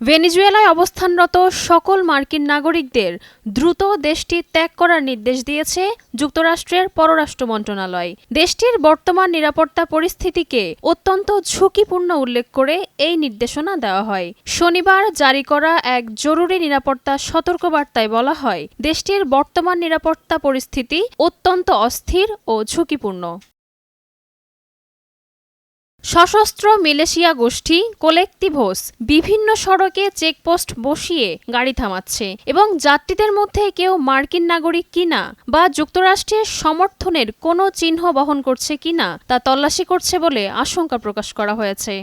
ভেনেজুয়েলায় অবস্থানরত সকল মার্কিন নাগরিকদের দ্রুত দেশটি ত্যাগ করার নির্দেশ দিয়েছে যুক্তরাষ্ট্রের পররাষ্ট্র মন্ত্রণালয়। দেশটির বর্তমান নিরাপত্তা পরিস্থিতিকে অত্যন্ত ঝুঁকিপূর্ণ উল্লেখ করে এই নির্দেশনা দেওয়া হয়। শনিবার জারি করা এক জরুরি নিরাপত্তা সতর্কবার্তায় বলা হয়, দেশটির বর্তমান নিরাপত্তা পরিস্থিতি অত্যন্ত অস্থির ও ঝুঁকিপূর্ণ। সশস্ত্র মিলিশিয়া গোষ্ঠী কোলেক্টিভোস বিভিন্ন সড়কে চেকপোস্ট বসিয়ে গাড়ি থামাচ্ছে এবং যাত্রীদের মধ্যে কেউ মার্কিন নাগরিক কিনা বা যুক্তরাষ্ট্রের সমর্থনের কোনো চিহ্ন বহন করছে কিনা তা তল্লাশি করছে বলে আশঙ্কা প্রকাশ করা হয়েছে।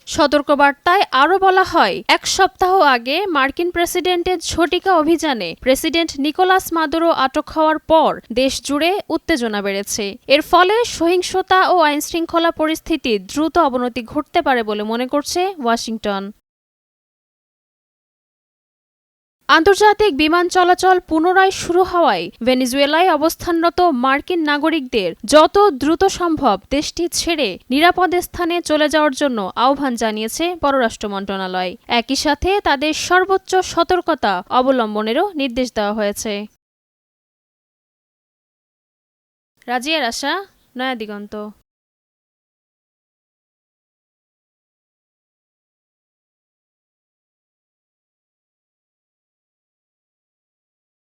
সতর্কবার্তায় আরও বলা হয়, এক সপ্তাহ আগে মার্কিন প্রেসিডেন্টের ঝটিকা অভিযানে প্রেসিডেন্ট নিকোলাস মাদুরো আটক হওয়ার পর দেশ জুড়ে উত্তেজনা বেড়েছে। এর ফলে সহিংসতা ও আইনশৃঙ্খলা পরিস্থিতির দ্রুত অবনতি ঘটতে পারে বলে মনে করছে ওয়াশিংটন। আন্তর্জাতিক বিমান চলাচল পুনরায় শুরু হওয়ায় ভেনেজুয়েলায় অবস্থানরত মার্কিন নাগরিকদের যত দ্রুত সম্ভব দেশটি ছেড়ে নিরাপদ স্থানে চলে যাওয়ার জন্য আহ্বান জানিয়েছে পররাষ্ট্র মন্ত্রণালয়। একই সাথে তাদের সর্বোচ্চ সতর্কতা অবলম্বনেরও নির্দেশ দেওয়া হয়েছে। রাজিয়া রাশা, নয়া দিগন্ত।